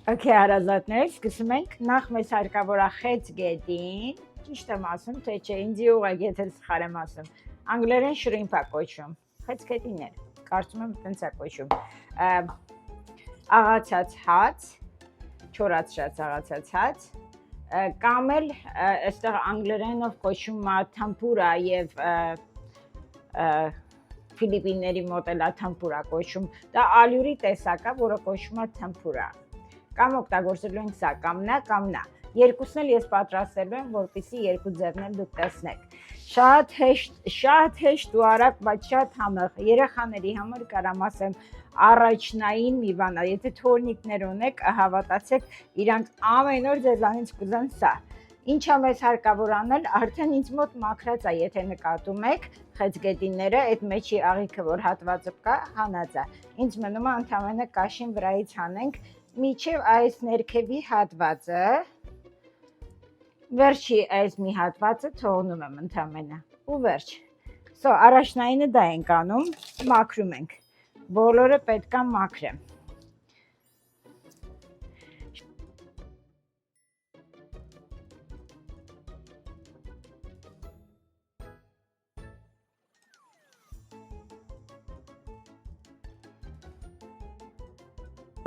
Okay, հարազատներ, սկսում ենք։ Նախ մեզ հարկավոր է խեց գետին, ճիշտ եմ ասում, թե չէ, ինձ ուղղակի եթե սխալ եմ ասում։ Անգլերեն շրիմփ է կոչվում։ Խեց գետիններ, կարծում եմ տենց է կոչվում։ Աղացած հաց, չորացրած աղացած հաց, կամ էլ այստեղ անգլերենով կոչվում է թամփուրա եւ Ֆիլիպինների մոտ էլ թամփուրա կոչվում։ Դա ալյուրի տեսակ է, որը կոչվում է թամփուրա։ Կամ օգտագործելու ենք սա, կամ նա։ Երկուսն էլ ես պատրաստելու եմ, որպեսզի երկու ձևն էլ դուք տեսնեք։ Շատ հեշտ ու արագ, բայց շատ համեղ։ Երեխաների համար կարամ ասեմ առաջնային մի բան է։ Եթե թորնիկներ ունեք, հավատացեք, իրանք ամեն օր ձեզանից կուզեն սա։ Ինչա մեզ հարկավոր անել, արդեն ինձ մոտ մաքրած է, եթե նկատում եք, խեցգետինները, այդ մեջի աղիքը, որ հատվածը կա, հանած է։ Ինձ մնում է ընդամենը կաշին վրայից հանենք, միջև այս ներքևի հատվածը, վերջի այս մի հատվածը թողնում եմ ընդամենը, ու վերջ։ Առաջնայինը դա ենք անում, մաքրում ենք, բոլորը պետք է մաքրեմ։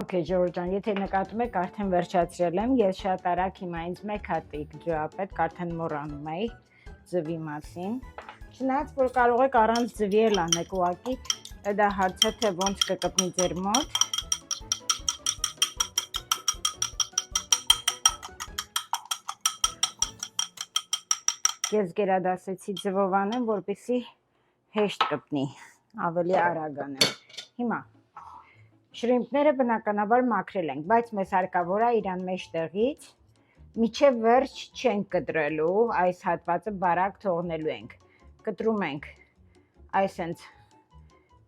Okay, Ժորժ ջան, եթե նկատում եք, արդեն վերջացրել եմ, ես շատ արագ հիմա ինձ մեկ հատիկ ջա պետք, արդեն մոռանում էի ձվի մասին։ Չնայած, որ կարող եք առանց ձվի էլ անեք, ուղղակի դա հարց է, թե ոնց կկպնի ձեր մոտ։ Ես գերադասեցի ձվով անեմ, որպեսզի հեշտ կպնի, ավելի արագ անեմ։ Հիմա շրիմպները բնականաբար մաքրել ենք, բայց մեզ հարկավոր է իրան մեջտեղից միջև վերջ չենք կտրելու, այս հատվածը բարակ թողնելու ենք, կտրում ենք այսենց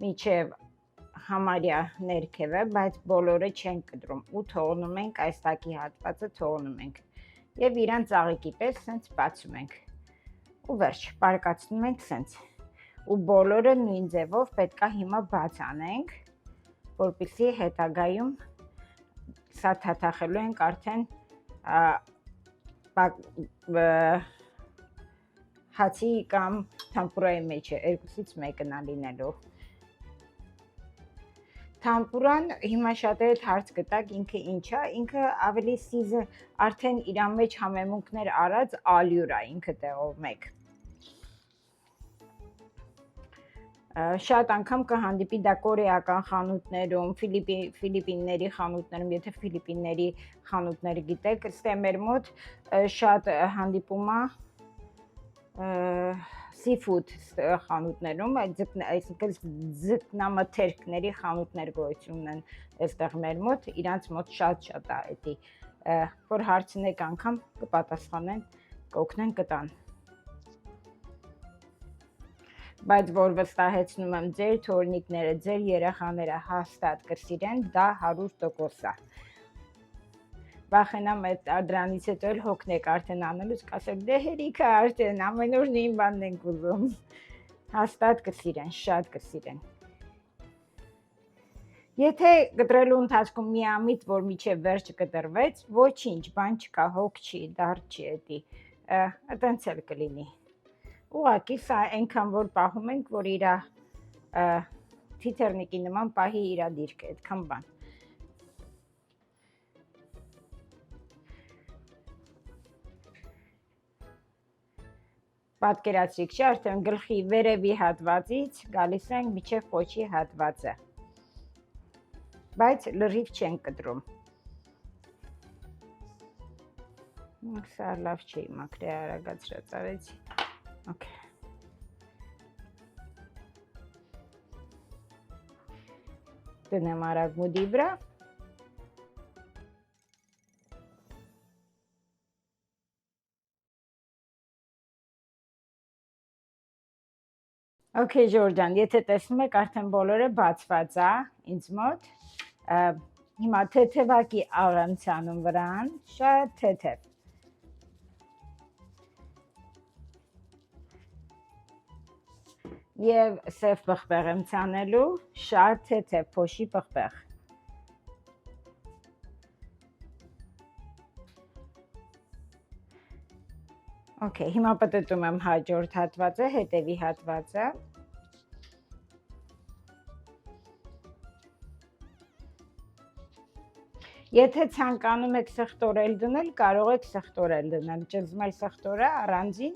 միջև համարյա ներքևը, բայց բոլորը չենք կտրում ու թողնում ենք այս տակի հատվածը թողնում ենք և իրան ծաղիկի պես սենց բացում ենք ու վերջ, պարկացնում ենք սենց ու բոլորը նույն ձևով պետք է հիմա բաց անենք, որպեսզի հետագայում սա թաթախելու ենք արդեն հացի կամ թամփուրայի մեջ է, երկուսից մեկն է լինելու։ Թամփուրան հիմա շատերը հարց կտակ ինքը ինչ է, ինքը ավելի սիզը արդեն իր մեջ համեմունքներ արած ալյուր է ինքը տեղով մեկ։ Շատ անգամ կհանդիպի դա կորեական խանութներում, Ֆիլիպինների խանութներում, եթե Ֆիլիպինների խանութները գիտեք, ստե մեր մոտ շատ հանդիպում է seafood խանութներում, այսինքն ձկնամթերքների խանութներ գոյություն ունեն այստեղ մեր մոտ, իրանց մոտ շատ է էդի, որ հարցնեք անգամ կպատասխանեն, կօգնեն կտան։ Բայց որ վստահեցնում եմ ձեր թորնիկները, ձեր երեխաները հաստատ կսիրեն, դա 100% է։ Վախենամ դրանից հետո էլ հոգնեք արդեն անելուց, կասեք դե հերիքը արդեն ամեն օր նույն բանն ենք ուզում։ Հաստատ կսիրեն, շատ կսիրեն։ Եթե կտրելու ընթացքում միամիտ, որ միջև վերջը կտրվեց, ոչինչ, բան չկա, հոգ չի, դարդ չի էդի, այտենց էլ կլինի։ Ուղղակի սա այնքան որ պահում ենք, որ իր թիթեռնիկի նման պահի իր դիրքը, այդքան բան։ Պատկերացրիք, չէ, արդեն գլխի վերևի հատվածից գալիս ենք միջև պոչի հատվածը, բայց լրիվ չենք կտրում։ Սա լավ չի, մաքրե արագացրած արեցի։ Okay. Դնեմ արագ մուդի վրա։ Okay, Ժորժ ջան, եթե տեսնում եք, արդեն բոլորը բացված է ինձ մոտ։ Հիմա թեթևակի առանցանում վրան, շատ թեթև։ Եվ սև պղպեղ եմ ցանելու, շատ թեթև փոշի պղպեղ։ Okay, հիմա պատտում եմ հաջորդ հատվածը, հետևի հատվածը։ Եթե ցանկանում եք սխտորել դնել, կարող եք սխտորել դնել, ճզմել սխտորը առանձին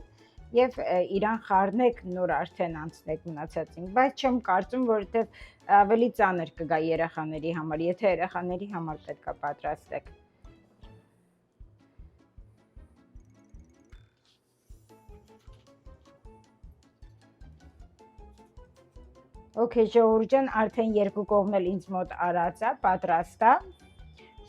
եւ իրան խառնեք, նոր արդեն անցնեք մնացածին, բայց չեմ կարծում, որովհետեւ ավելի ծանր կգա երեխաների համար, եթե երեխաների համար պետքա պատրաստեք։ Okay, ժողովուրդ ջան, արդեն երկու կողմն էլ ինձ մոտ արած է, պատրաստ է։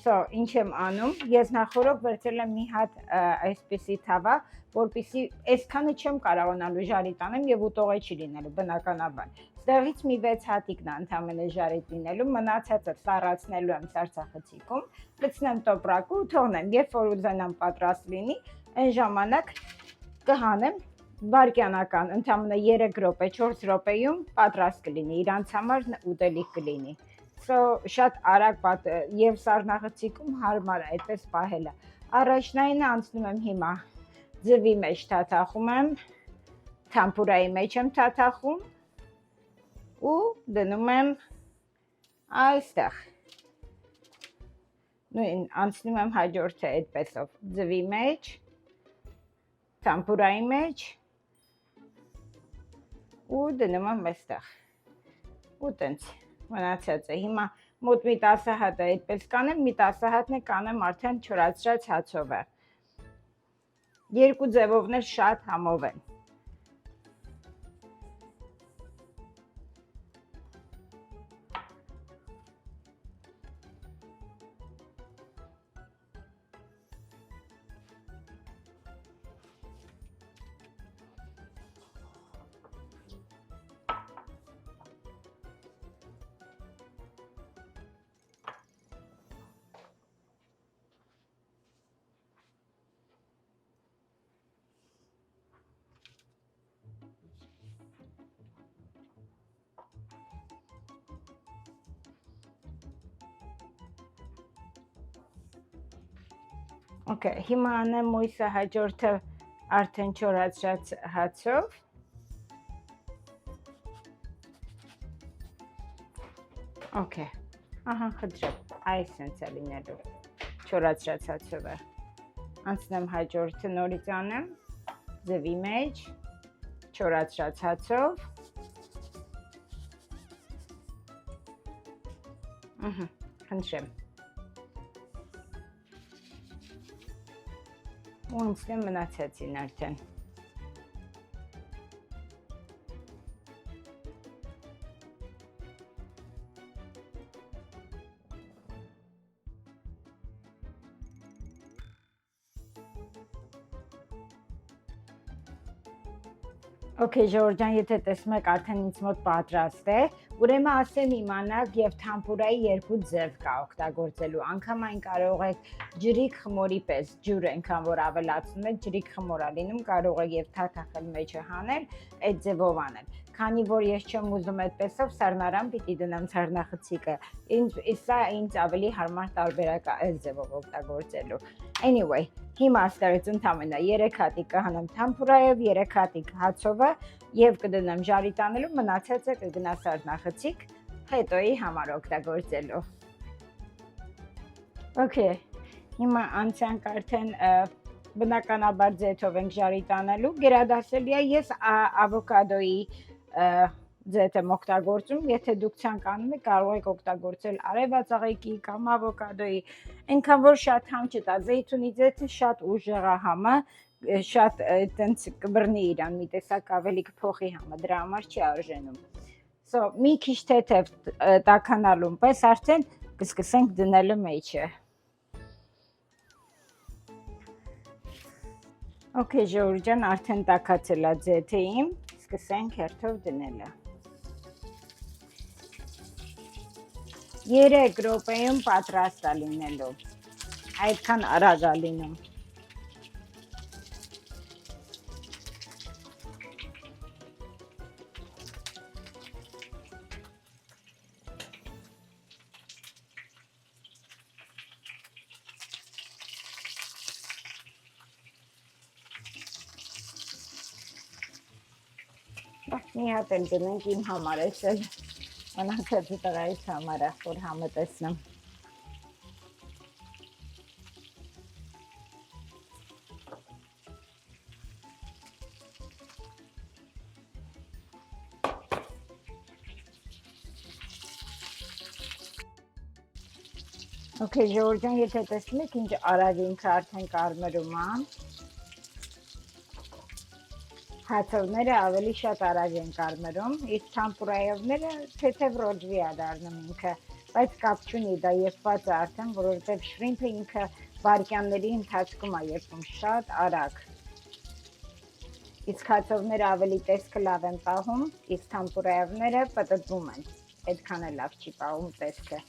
So, ինչ եմ անում, ես նախորդ վերցրել եմ մի հատ այսպիսի թավա, որպեսզի այսքանը չեմ կարողանալու ժարի տանեմ եւ ուտողը չի լինելու, բնականաբար։ Ստեղից մի 6 հատիկն է ընդամենը ժարիտ լինելու, մնացածը սառացնելու եմ սառցախցիկում, գցնեմ տոպրակու ու թողնեմ, երբ որ ուզենամ պատրաստ լինի, այն ժամանակ կհանեմ վարքյանական, ընդամենը 3 րոպե, 4 րոպեում պատրաստ կլինի, իրանց համար ուտելիք կլինի։ So, շատ արագ եւ սառնախցիկում հարմար է այդպես պահելը։ Առաջնայինը անցնում եմ հիմա ձվի մեջ թաթախում եմ, թամփուրայի մեջ եմ թաթախում ու դնում եմ այստեղ։ Նույն անցնում եմ հաջորդը այդպեսով ձվի մեջ, թամփուրայի մեջ ու դնում եմ այստեղ։ Ու տենց մնացածը հիմա մոտ մի 10 հատ է այդպես կանեմ, մի 10 հատն է կանեմ արդեն չորացրած հացով է։ Երկու ձևովն էլ շատ համով են։ Okay, հիմա անեմ մույսը հաջորդը արդեն չորացրած հացով։ Okay, ահա խնդրեմ, այս սենց է լինելու, չորացրած հացով է։ Անցնեմ հաջորդը նորից անեմ, ձվի մեջ, չորացրած հացով։ Խնդրեմ։ Ու անցնեմ մնացածին արդեն։ Okay, ժողովուրդ ջան, եթե տեսնում եք արդեն ինձ մոտ պատրաստ է, ուրեմն ասեմ իմանաք եւ թամփուրայի երկու ձև կա օգտագործելու։ Անգամ այն կարող եք ջրիկ խմորի պես, ջուրը այնքան որ ավելացնում եք, ջրիկ խմոր է լինում, կարող եք եւ թաթախել մեջը հանել, այդ ձևով անել։ Քանի որ ես չեմ ուզում այդպեսով սառնարան պիտի դնեմ սառնախցիկը։ Սա ինձ ավելի հարմար տարբերակ է այս ձևով օգտագործելու։ Anyway, հիմա ստեղից ընդամենը 3 հատիկ կհանեմ թամփուրայով, 3 հատիկ հացովը եւ կդնեմ ժարի տանելու, մնացածը կգնա սառնախցիկ հետոյի համար օգտագործելու։ Okay, հիմա անցանք արդեն բնականաբար ձեթով ենք ժարի տանելու, գերադասելի է ես ավոկադոյի ձեթ եմ օգտագործում, եթե դուք ցանկանում եք կարող եք օգտագործել արևածաղիկի կամ ավոկադոյի, այնքան որ շատ համ չտա, զեյթունի ձեթը շատ ուժեղ է համը, շատ այտենց կբռնի իրան, մի տեսակ ավելի կփոխի համը, դրա համար չի արժենում։ So, մի քիչ թեթև տաքանալուն պես արդեն կսկսենք դնելը մեջը։ Okay, ժողովուրդ ջան, արդեն տաքացել է ձեթը իմ, սկսենք հերթով դնելը։ 3 րոպեում պատրաստ է լինելու, այդքան արագ է լինում։ Մի հատ էլ գնենք իմ համար էս էլ մնացածը տղայիս համար է, որ համը տեսնեմ։ Okay, ժողովուրդ ջան, եթե տեսնում եք ինչ արագ ինքը արդեն կարմրում է, հացովները ավելի շատ արագ են կարմրում, իսկ թամպուրայովները թեթև ռոժվի է դառնում ինքը, բայց կապ չունի, դա եփված է արդեն, որովհետև շրիմփը ինքը վայրկյանների ընթացքում է եփվում շատ արագ։ Իսկ հացովները ավելի տեսքը լավ են պահում, իսկ թամպուրայովները պտտվում են, այդքան էլ լավ չի պահում տեսքը։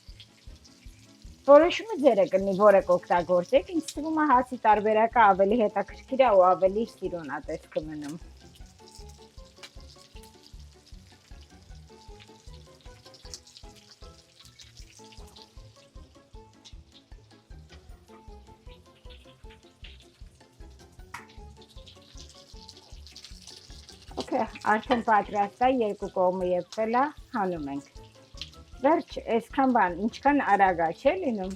Որոշումը ձերը կլինի, որը կօգտագործեք, ինձ թվում է հացի տարբերակը ավելի հետաքրքիր է ու ավելի սիրուն է տեսքը մնում։ Okay, արդեն պատրաստ է, երկու կողմը եփվել է, հանում ենք։ Վերջ, այսքան բան, ինչքան արագ է, չէ՞ լինում։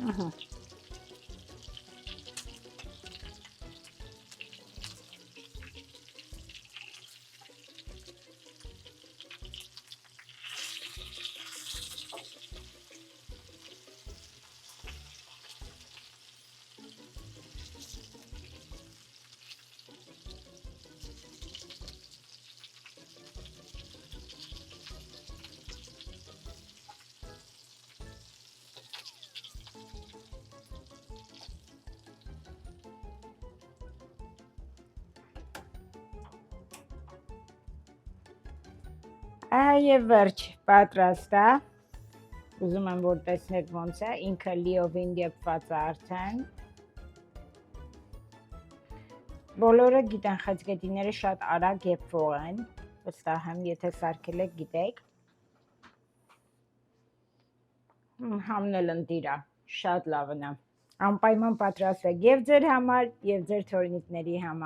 Ահա։ Այև վերջ, պատրաստ է, ուզում եմ, որ տեսնեք ոնց է, ինքը լիովին եփված է արդեն։ Բոլորը գիտեն, խեցգետիները շատ արագ եփվող են, վստահ եմ, եթե սարքել եք, գիտեք։ Համն էլ ընտիր է, շատ լավն է։ Անպայման պատրաստ եք և ձեր համար, և ձեր թորնիկների համար։